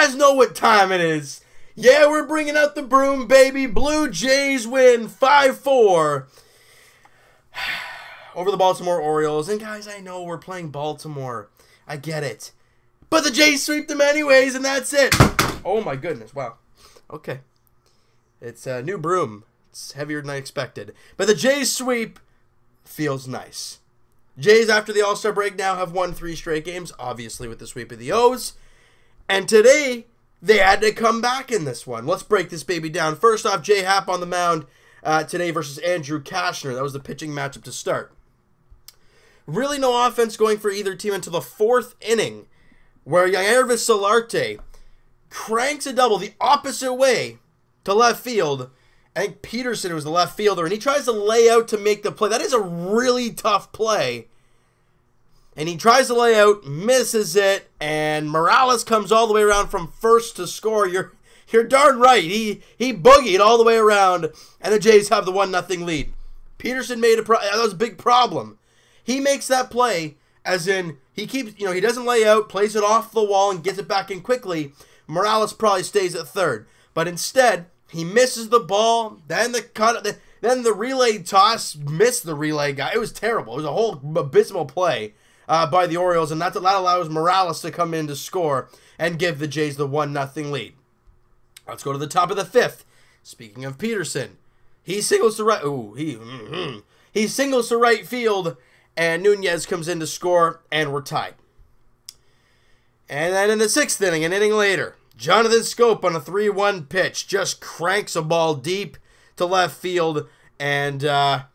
guys know what time it is. Yeah, we're bringing out the broom, baby. Blue Jays win 5-4 over the Baltimore Orioles. And guys, I know we're playing Baltimore. I get it. But the Jays sweep them anyways, and that's it. Oh my goodness, wow. Okay. It's a new broom. It's heavier than I expected. But the Jays sweep feels nice. Jays, after the All-Star break, now have won 3 straight games, obviously with the sweep of the O's. And today, they had to come back in this one. Let's break this baby down. First off, Jay Happ on the mound today versus Andrew Kashner. That was the pitching matchup to start. Really no offense going for either team until the 4th inning, where Yervis Solarte cranks a double the opposite way to left field. I think Peterson was the left fielder, and he tries to lay out to make the play. That is a really tough play. And he tries to lay out, misses it, and Morales comes all the way around from first to score. You're darn right. He boogied all the way around, and the Jays have the 1-0 lead. Peterson made that was a big problem. He makes that play, as in he keeps, he doesn't lay out, plays it off the wall, and gets it back in quickly. Morales probably stays at third, but instead he misses the ball. Then the relay toss missed the relay guy. It was terrible. It was a whole abysmal play by the Orioles, and that allows Morales to come in to score and give the Jays the 1-0 lead. Let's go to the top of the 5th. Speaking of Peterson, he singles to right. Ooh, he singles to right field, and Nunez comes in to score, and we're tied. And then in the 6th inning, an inning later, Jonathan Scope on a 3-1 pitch just cranks a ball deep to left field, and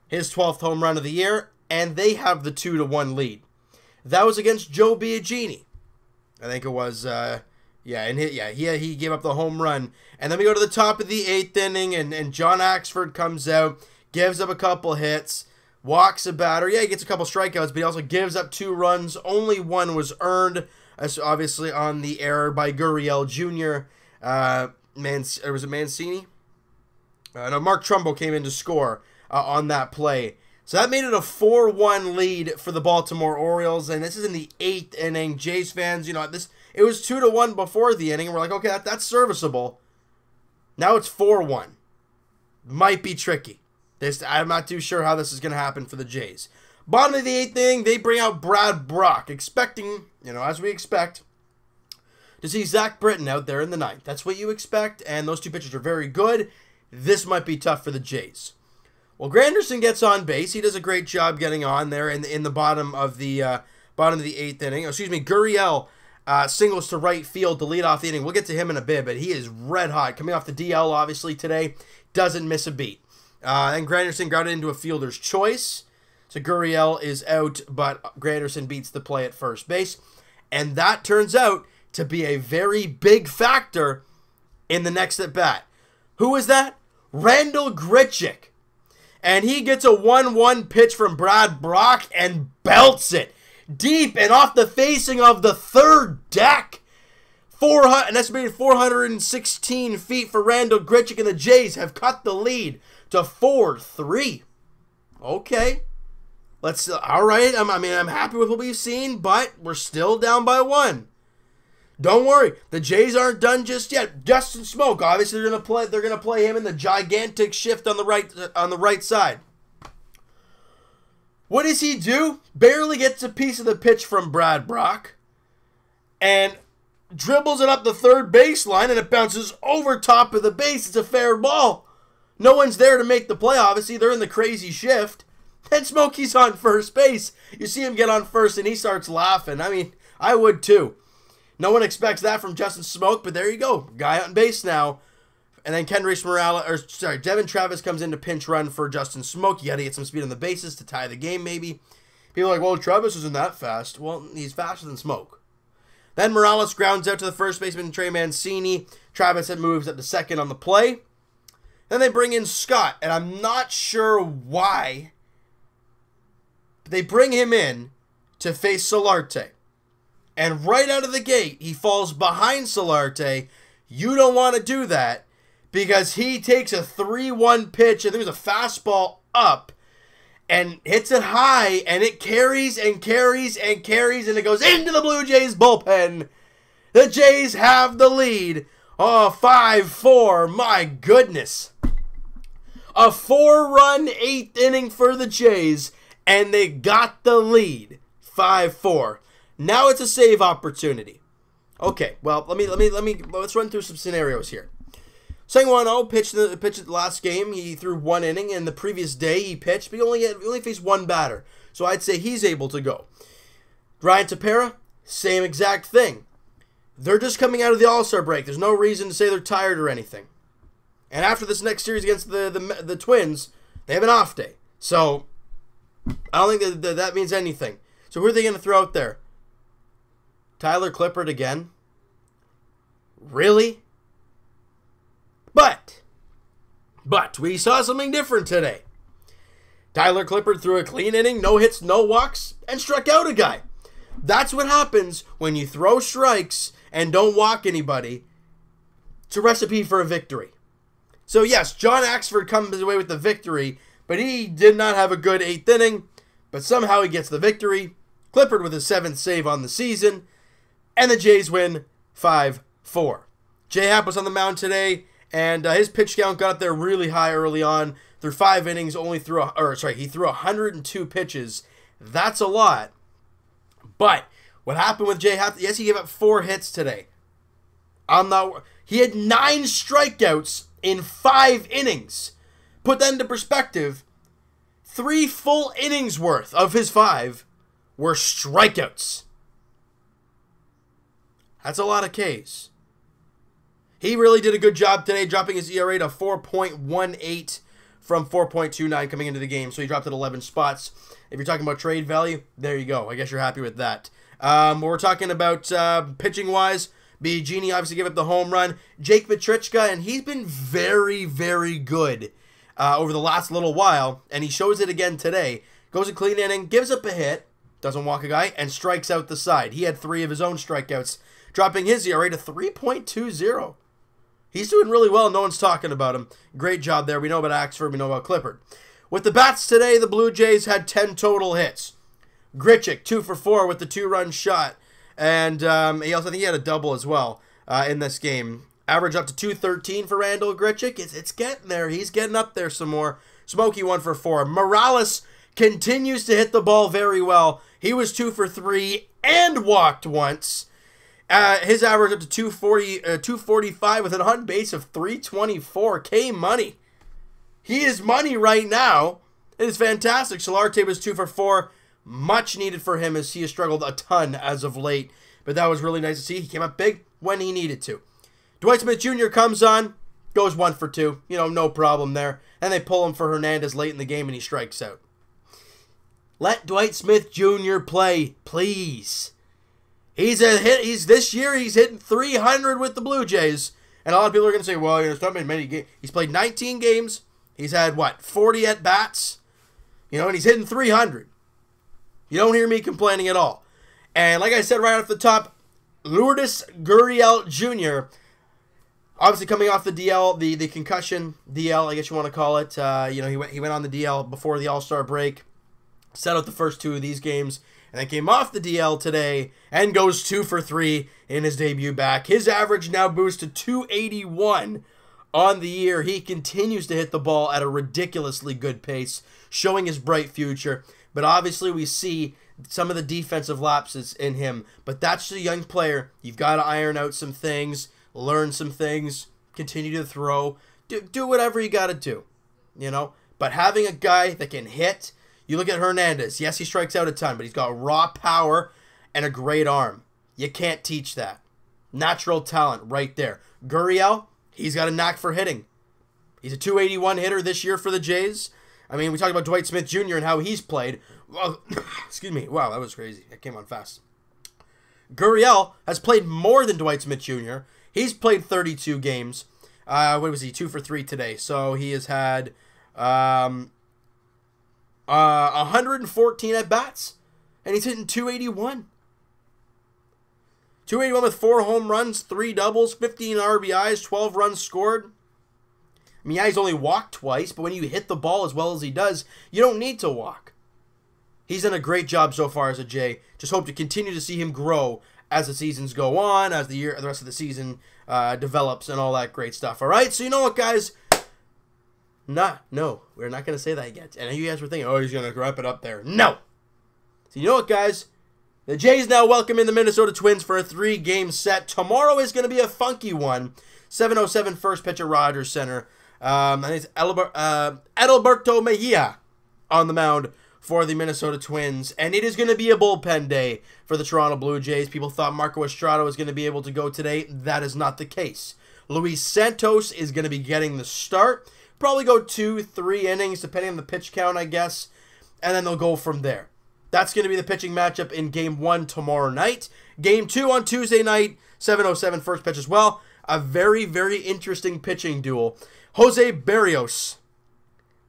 his 12th home run of the year, and they have the 2-1 lead. That was against Joe Biagini. I think it was, he gave up the home run. And then we go to the top of the 8th inning, and John Axford comes out, gives up a couple hits, walks a batter. Yeah, he gets a couple strikeouts, but he also gives up 2 runs. Only 1 was earned, obviously on the error by Gurriel Jr. Was it Mancini? No, Mark Trumbo came in to score on that play. So that made it a 4-1 lead for the Baltimore Orioles, and this is in the 8th inning. Jays fans, it was 2-1 before the inning, and we're like, okay, that's serviceable. Now it's 4-1. Might be tricky. I'm not too sure how this is going to happen for the Jays. Bottom of the 8th inning, they bring out Brad Brock, expecting, as we expect, to see Zach Britton out there in the 9th. That's what you expect, and those 2 pitchers are very good. This might be tough for the Jays. Well, Granderson gets on base. He does a great job getting on there in the bottom of the 8th inning. Gurriel singles to right field to lead off the inning. We'll get to him in a bit, but he is red hot. Coming off the DL, obviously, today. Doesn't miss a beat. And Granderson got into a fielder's choice. So Gurriel is out, but Granderson beats the play at first base. And that turns out to be a very big factor in the next at-bat. Who is that? Randall Grichuk. And he gets a 1-1 pitch from Brad Brock and belts it deep and off the facing of the 3rd deck. An estimated 416 feet for Randall Grichuk, and the Jays have cut the lead to 4-3. Okay. All right. I'm happy with what we've seen, but we're still down by 1. Don't worry, the Jays aren't done just yet. Justin Smoak, obviously they're gonna play him in the gigantic shift on the right side. What does he do? Barely gets a piece of the pitch from Brad Brock and dribbles it up the 3rd baseline, and it bounces over top of the base. It's a fair ball. No one's there to make the play, obviously. They're in the crazy shift. And Smokey's on first base. You see him get on first, and he starts laughing. I would too. No one expects that from Justin Smoak, but there you go. Guy on base now. And then Devin Travis comes in to pinch run for Justin Smoak. You got to get some speed on the bases to tie the game, maybe. People are like, well, Travis isn't that fast. Well, he's faster than Smoak. Then Morales grounds out to the first baseman, Trey Mancini. Travis moves at the 2nd on the play. Then they bring in Scott, and I'm not sure why. But they bring him in to face Solarte. And right out of the gate, he falls behind Solarte. You don't want to do that because he takes a 3-1 pitch. I think it was a fastball up and hits it high, and it carries and carries and carries, and it goes into the Blue Jays bullpen. The Jays have the lead. Oh, 5-4. My goodness. A 4-run 8th inning for the Jays, and they got the lead. 5-4. Now it's a save opportunity. Okay, well, let's run through some scenarios here. Sang-Wan-Oh pitched the last game. He threw 1 inning, and the previous day he pitched, but he only faced 1 batter. So I'd say he's able to go. Ryan Tepera, same exact thing. They're just coming out of the All-Star break. There's no reason to say they're tired or anything. And after this next series against the Twins, they have an off day. So I don't think that means anything. So who are they going to throw out there? Tyler Clippard again? Really? But we saw something different today. Tyler Clippard threw a clean inning, no hits, no walks, and struck out a guy. That's what happens when you throw strikes and don't walk anybody. It's a recipe for a victory. So yes, John Axford comes away with the victory, but he did not have a good 8th inning, but somehow he gets the victory. Clippard with his 7th save on the season, and the Jays win 5-4. Jay Happ was on the mound today, and his pitch count got up there really high early on. Through 5 innings, he threw 102 pitches. That's a lot. But what happened with Jay Happ? Yes, he gave up 4 hits today. He had 9 strikeouts in 5 innings. Put that into perspective. 3 full innings worth of his 5 were strikeouts. That's a lot of Ks. He really did a good job today, dropping his ERA to 4.18 from 4.29 coming into the game. So he dropped it 11 spots. If you're talking about trade value, there you go. I guess you're happy with that. We're talking about pitching-wise. Biagini obviously gave up the home run. Jake Petrichka, and he's been very, very good over the last little while, and he shows it again today. Goes a clean inning, gives up a hit, doesn't walk a guy, and strikes out the side. He had 3 of his own strikeouts, dropping his ERA to 3.20. He's doing really well. No one's talking about him. Great job there. We know about Axford. We know about Clippard. With the bats today, the Blue Jays had 10 total hits. Grichuk, 2 for 4 with the 2-run shot. And I think he had a double as well in this game. Average up to 213 for Randall Grichuk. It's getting there. He's getting up there some more. Smokey 1 for 4. Morales continues to hit the ball very well. He was 2 for 3 and walked once. His average up to 245 with an on base of 324. K money. He is money right now. It is fantastic. Solarte was 2 for 4. Much needed for him as he has struggled a ton as of late. But that was really nice to see. He came up big when he needed to. Dwight Smith Jr. comes on. Goes 1 for 2. No problem there. And they pull him for Hernandez late in the game and he strikes out. Let Dwight Smith Jr. play, please. This year he's hitting 300 with the Blue Jays. And a lot of people are going to say, well, there's not been many games. He's played 19 games. He's had, 40 at-bats? And he's hitting 300. You don't hear me complaining at all. And like I said right off the top, Lourdes Gurriel Jr., obviously coming off the DL, the concussion DL, I guess you want to call it. He went on the DL before the All-Star break, set out the first 2 of these games, and then came off the DL today and goes 2 for 3 in his debut back. His average now boosts to 281 on the year. He continues to hit the ball at a ridiculously good pace, showing his bright future. But obviously we see some of the defensive lapses in him. But that's a young player. You've got to iron out some things, learn some things, continue to throw. Do whatever you got to do, But having a guy that can hit, you look at Hernandez. Yes, he strikes out a ton, but he's got raw power and a great arm. You can't teach that. Natural talent right there. Gurriel, he's got a knack for hitting. He's a 281 hitter this year for the Jays. I mean, we talked about Dwight Smith Jr. and how he's played. Well, excuse me. Wow, that was crazy. That came on fast. Gurriel has played more than Dwight Smith Jr. He's played 32 games. What was he? 2 for 3 today. So he has had 114 at-bats. And he's hitting 281. 281 with 4 home runs, 3 doubles, 15 RBIs, 12 runs scored. I mean, yeah, he's only walked twice, but when you hit the ball as well as he does, you don't need to walk. He's done a great job so far as a Jay. Just hope to continue to see him grow as the seasons go on, as the rest of the season develops and all that great stuff. All right, so you know what, guys? No, we're not going to say that yet. And you guys were thinking, oh, he's going to wrap it up there. No. So you know what, guys? The Jays now welcome in the Minnesota Twins for a 3-game set. Tomorrow is going to be a funky one. 7:07 first pitch at Rogers Center. I think it's Adalberto Mejia on the mound for the Minnesota Twins. And it is going to be a bullpen day for the Toronto Blue Jays. People thought Marco Estrada was going to be able to go today. That is not the case. Luis Santos is going to be getting the start. Probably go 2-3 innings, depending on the pitch count, I guess. And then they'll go from there. That's going to be the pitching matchup in Game 1 tomorrow night. Game 2 on Tuesday night, 7:07 first pitch as well. A very, very interesting pitching duel. Jose Berrios,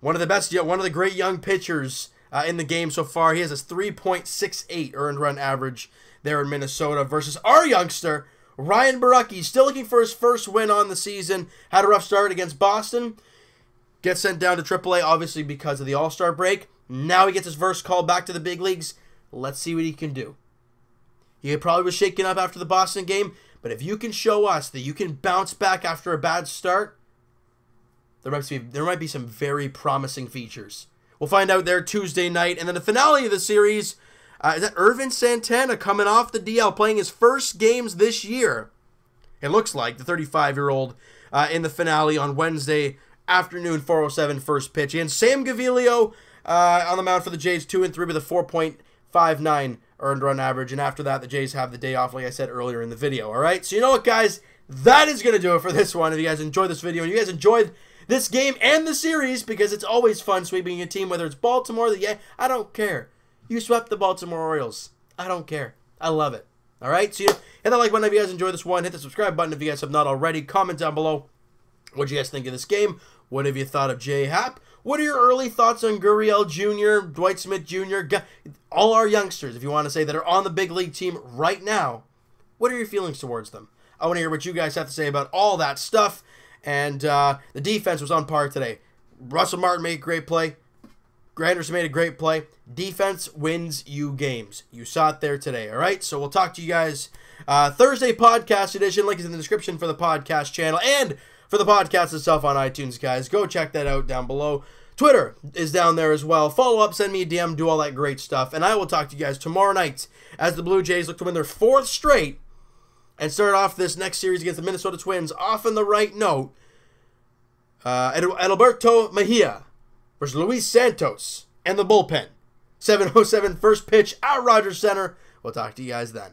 one of the great young pitchers in the game so far. He has a 3.68 earned run average there in Minnesota versus our youngster, Ryan Borucki, still looking for his first win on the season. Had a rough start against Boston. Gets sent down to AAA, obviously, because of the All-Star break. Now he gets his first call back to the big leagues. Let's see what he can do. He probably was shaken up after the Boston game, but if you can show us that you can bounce back after a bad start, there might be some very promising features. We'll find out there Tuesday night. And then the finale of the series, is that Irvin Santana coming off the DL, playing his first games this year. It looks like the 35-year-old in the finale on Wednesday afternoon, 4:07 first pitch. And Sam Gaviglio on the mound for the Jays, 2-3 with a 4.59 earned run average. And after that, the Jays have the day off, like I said earlier in the video. All right, so you know what, guys? That is going to do it for this one. If you guys enjoyed this video and you guys enjoyed this game and the series, because it's always fun sweeping a team, whether it's Baltimore, I don't care. You swept the Baltimore Orioles. I don't care. I love it. All right, so hit that like button if you guys enjoyed this one. Hit the subscribe button if you guys have not already. Comment down below what you guys think of this game. What have you thought of J Happ? What are your early thoughts on Gurriel Jr., Dwight Smith Jr., all our youngsters, if you want to say, that are on the big league team right now? What are your feelings towards them? I want to hear what you guys have to say about all that stuff. And the defense was on par today. Russell Martin made a great play. Granderson made a great play. Defense wins you games. You saw it there today, all right? So we'll talk to you guys Thursday podcast edition. Link is in the description for the podcast channel and for the podcast itself on iTunes, guys. Go check that out down below. Twitter is down there as well. Follow up, send me a DM, do all that great stuff. And I will talk to you guys tomorrow night as the Blue Jays look to win their 4th straight and start off this next series against the Minnesota Twins off on the right note. Adalberto Mejia versus Luis Santos and the bullpen. 7:07 first pitch at Rogers Center. We'll talk to you guys then.